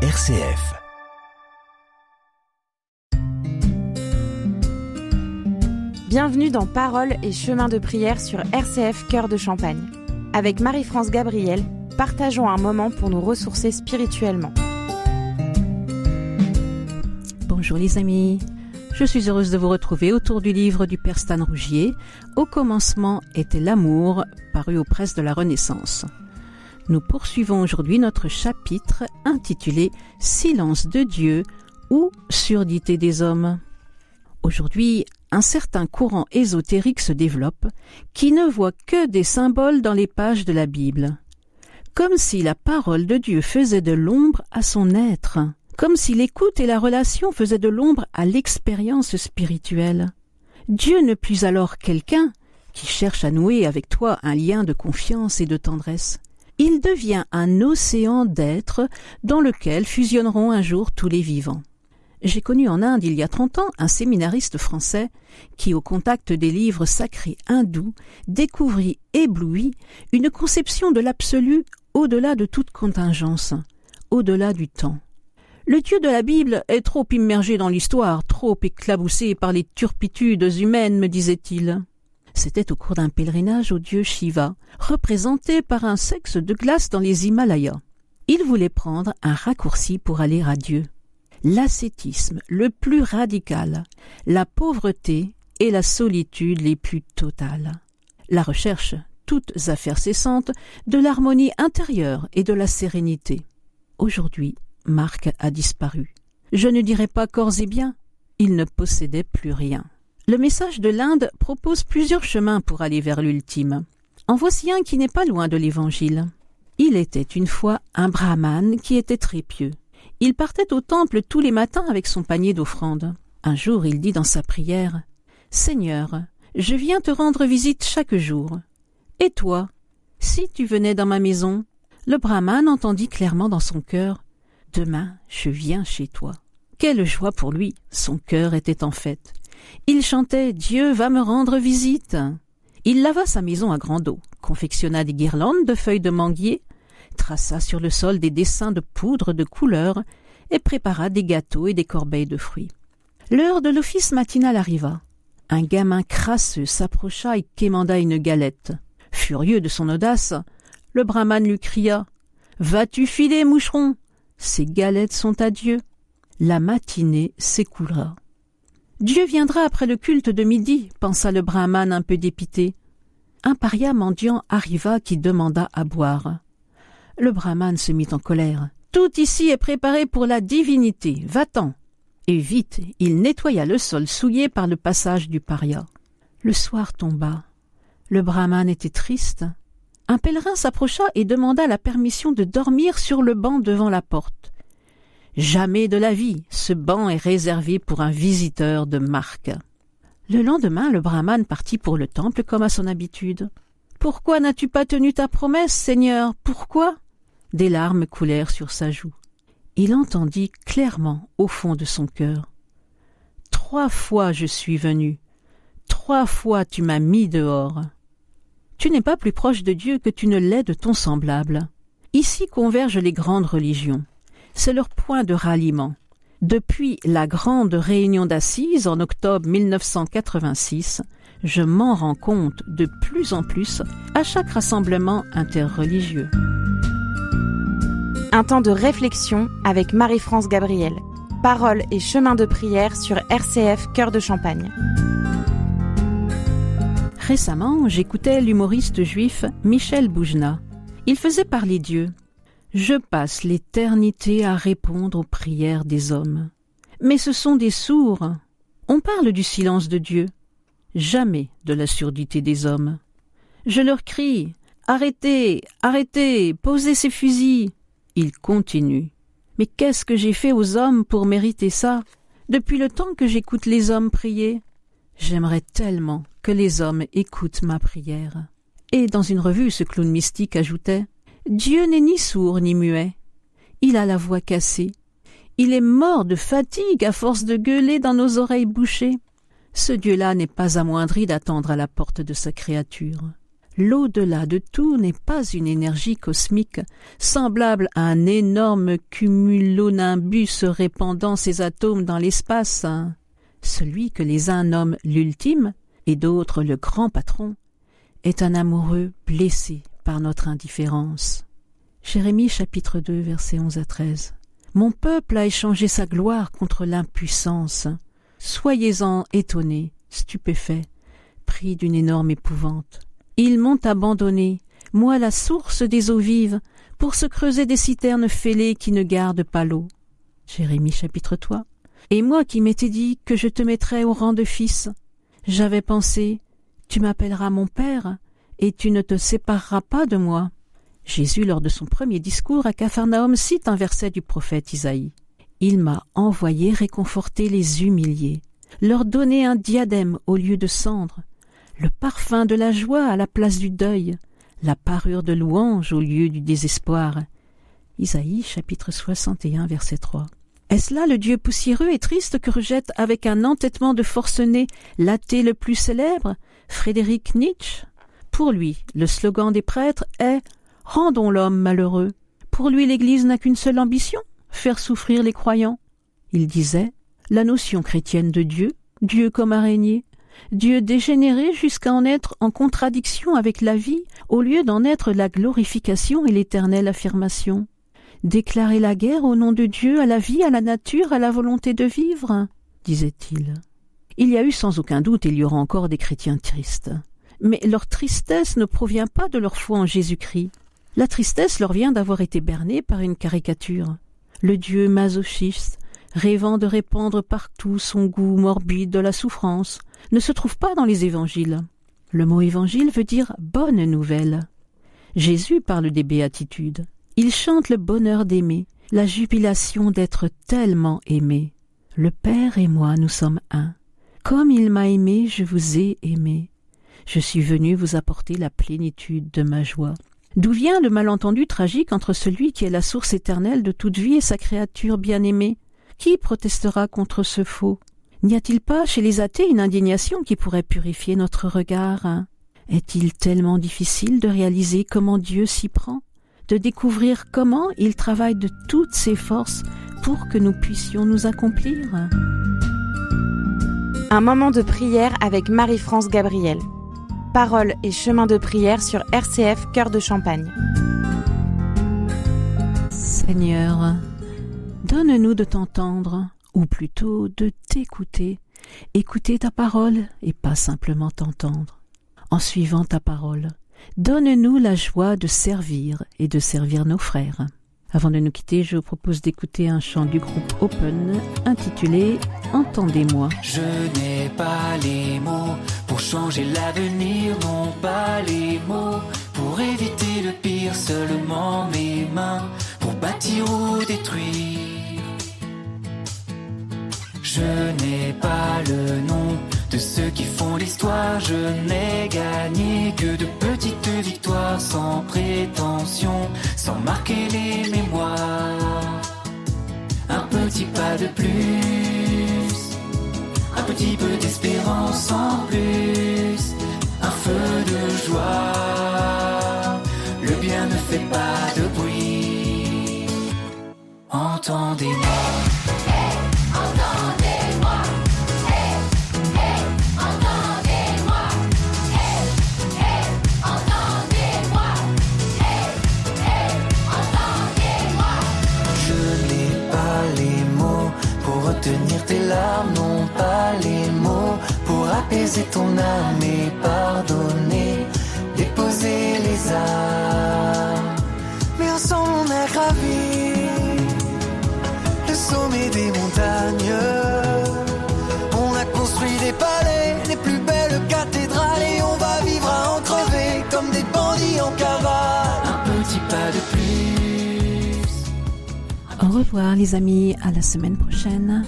RCF. Bienvenue dans Paroles et chemins de prière sur RCF Cœur de Champagne. Avec Marie-France Gabriel, partageons un moment pour nous ressourcer spirituellement. Bonjour les amis, je suis heureuse de vous retrouver autour du livre du Père Stan Rougier, Au commencement était l'amour, paru aux Presses de la Renaissance. Nous poursuivons aujourd'hui notre chapitre intitulé « Silence de Dieu » ou « Surdité des hommes ». Aujourd'hui, un certain courant ésotérique se développe qui ne voit que des symboles dans les pages de la Bible. Comme si la parole de Dieu faisait de l'ombre à son être, comme si l'écoute et la relation faisaient de l'ombre à l'expérience spirituelle. Dieu n'est plus alors quelqu'un qui cherche à nouer avec toi un lien de confiance et de tendresse. Il devient un océan d'êtres dans lequel fusionneront un jour tous les vivants. J'ai connu en Inde, il y a 30 ans, un séminariste français qui, au contact des livres sacrés hindous, découvrit ébloui une conception de l'absolu au-delà de toute contingence, au-delà du temps. Le Dieu de la Bible est trop immergé dans l'histoire, trop éclaboussé par les turpitudes humaines, me disait-il. C'était au cours d'un pèlerinage au dieu Shiva, représenté par un sexe de glace dans les Himalayas. Il voulait prendre un raccourci pour aller à Dieu. L'ascétisme le plus radical, la pauvreté et la solitude les plus totales. La recherche, toutes affaires cessantes, de l'harmonie intérieure et de la sérénité. Aujourd'hui, Marc a disparu. Je ne dirais pas corps et biens, il ne possédait plus rien. Le message de l'Inde propose plusieurs chemins pour aller vers l'ultime. En voici un qui n'est pas loin de l'Évangile. Il était une fois un brahmane qui était très pieux. Il partait au temple tous les matins avec son panier d'offrandes. Un jour, il dit dans sa prière « Seigneur, je viens te rendre visite chaque jour. Et toi, si tu venais dans ma maison ?» Le brahmane entendit clairement dans son cœur « Demain, je viens chez toi. » Quelle joie pour lui, son cœur était en fête. Il chantait « Dieu va me rendre visite ». Il lava sa maison à grande eau, confectionna des guirlandes de feuilles de manguier, traça sur le sol des dessins de poudre de couleurs et prépara des gâteaux et des corbeilles de fruits. L'heure de l'office matinal arriva. Un gamin crasseux s'approcha et quémanda une galette. Furieux de son audace, le brahmane lui cria « Va-tu filer, moucheron ? Ces galettes sont à Dieu. » La matinée s'écoula. « Dieu viendra après le culte de midi, » pensa le brahmane un peu dépité. Un paria mendiant arriva qui demanda à boire. Le brahmane se mit en colère. « Tout ici est préparé pour la divinité, va-t'en !» Et vite, il nettoya le sol souillé par le passage du paria. Le soir tomba. Le brahmane était triste. Un pèlerin s'approcha et demanda la permission de dormir sur le banc devant la porte. Jamais de la vie, ce banc est réservé pour un visiteur de marque. Le lendemain, le brahmane partit pour le temple comme à son habitude. « Pourquoi n'as-tu pas tenu ta promesse, Seigneur ? Pourquoi ?» Des larmes coulèrent sur sa joue. Il entendit clairement au fond de son cœur. « 3 fois je suis venu. 3 fois tu m'as mis dehors. » Tu n'es pas plus proche de Dieu que tu ne l'es de ton semblable. Ici convergent les grandes religions. C'est leur point de ralliement. Depuis la grande réunion d'Assises en octobre 1986, je m'en rends compte de plus en plus à chaque rassemblement interreligieux. Un temps de réflexion avec Marie-France Gabriel. Paroles et chemins de prière sur RCF Cœur de Champagne. Récemment, j'écoutais l'humoriste juif Michel Boujna. Il faisait parler Dieu. Je passe l'éternité à répondre aux prières des hommes. Mais ce sont des sourds. On parle du silence de Dieu, jamais de la surdité des hommes. Je leur crie « Arrêtez, arrêtez, posez ces fusils !» Ils continuent. Mais qu'est-ce que j'ai fait aux hommes pour mériter ça ? Depuis le temps que j'écoute les hommes prier, j'aimerais tellement que les hommes écoutent ma prière. Et dans une revue, ce clown mystique ajoutait « Dieu n'est ni sourd ni muet. Il a la voix cassée. Il est mort de fatigue à force de gueuler dans nos oreilles bouchées. Ce Dieu-là n'est pas amoindri d'attendre à la porte de sa créature. L'au-delà de tout n'est pas une énergie cosmique, semblable à un énorme cumulonimbus répandant ses atomes dans l'espace. Celui que les uns nomment l'ultime et d'autres le grand patron est un amoureux blessé par notre indifférence. Jérémie chapitre 2, versets 11 à 13. Mon peuple a échangé sa gloire contre l'impuissance. Soyez-en étonnés, stupéfaits, pris d'une énorme épouvante. Ils m'ont abandonné, moi la source des eaux vives, pour se creuser des citernes fêlées qui ne gardent pas l'eau. Jérémie chapitre 3. Et moi qui m'étais dit que je te mettrais au rang de fils, j'avais pensé, tu m'appelleras mon père, et tu ne te sépareras pas de moi. Jésus, lors de son premier discours à Capharnaüm, cite un verset du prophète Isaïe. Il m'a envoyé réconforter les humiliés, leur donner un diadème au lieu de cendre, le parfum de la joie à la place du deuil, la parure de louange au lieu du désespoir. Isaïe, chapitre 61, verset 3. Est-ce là le Dieu poussiéreux et triste que rejette avec un entêtement de forcené l'athée le plus célèbre, Frédéric Nietzsche? Pour lui, le slogan des prêtres est « Rendons l'homme malheureux ». Pour lui, l'Église n'a qu'une seule ambition, faire souffrir les croyants. Il disait « La notion chrétienne de Dieu, Dieu comme araignée, Dieu dégénéré jusqu'à en être en contradiction avec la vie, au lieu d'en être la glorification et l'éternelle affirmation. Déclarer la guerre au nom de Dieu à la vie, à la nature, à la volonté de vivre, disait-il. Il y a eu sans aucun doute, et il y aura encore des chrétiens tristes. Mais leur tristesse ne provient pas de leur foi en Jésus-Christ. La tristesse leur vient d'avoir été bernée par une caricature. Le Dieu masochiste, rêvant de répandre partout son goût morbide de la souffrance, ne se trouve pas dans les évangiles. Le mot évangile veut dire « bonne nouvelle ». Jésus parle des béatitudes. Il chante le bonheur d'aimer, la jubilation d'être tellement aimé. Le Père et moi, nous sommes un. Comme il m'a aimé, je vous ai aimé. Je suis venu vous apporter la plénitude de ma joie. D'où vient le malentendu tragique entre celui qui est la source éternelle de toute vie et sa créature bien-aimée? Qui protestera contre ce faux? N'y a-t-il pas chez les athées une indignation qui pourrait purifier notre regard? Est-il tellement difficile de réaliser comment Dieu s'y prend? De découvrir comment il travaille de toutes ses forces pour que nous puissions nous accomplir? Un moment de prière avec Marie-France Gabriel. Paroles et chemin de prière sur RCF Cœur de Champagne. Seigneur, donne-nous de t'entendre, ou plutôt de t'écouter, écouter ta parole et pas simplement t'entendre. En suivant ta parole, donne-nous la joie de servir et de servir nos frères. Avant de nous quitter, je vous propose d'écouter un chant du groupe Open intitulé « Entendez-moi ». Je n'ai pas les mots pour changer l'avenir, non pas les mots pour éviter le pire, seulement mes mains pour bâtir ou détruire. Je n'ai pas le nom de ceux qui font l'histoire, je n'ai gagné que de petites victoires sans prétention, sans marquer les mémoires. Un petit pas de plus, un petit peu d'espérance en plus, un feu de joie, le bien ne fait pas de bruit. Entendez-moi. Tenir tes larmes, non pas les mots pour apaiser ton âme et pardonner, déposer les armes. Mais ensemble on a gravi le sommet des montagnes. On a construit des palais, les plus belles cathédrales, et on va vivre à en crever comme des bandits en cavale. Un petit pas de plus. Au revoir les amis, à la semaine prochaine.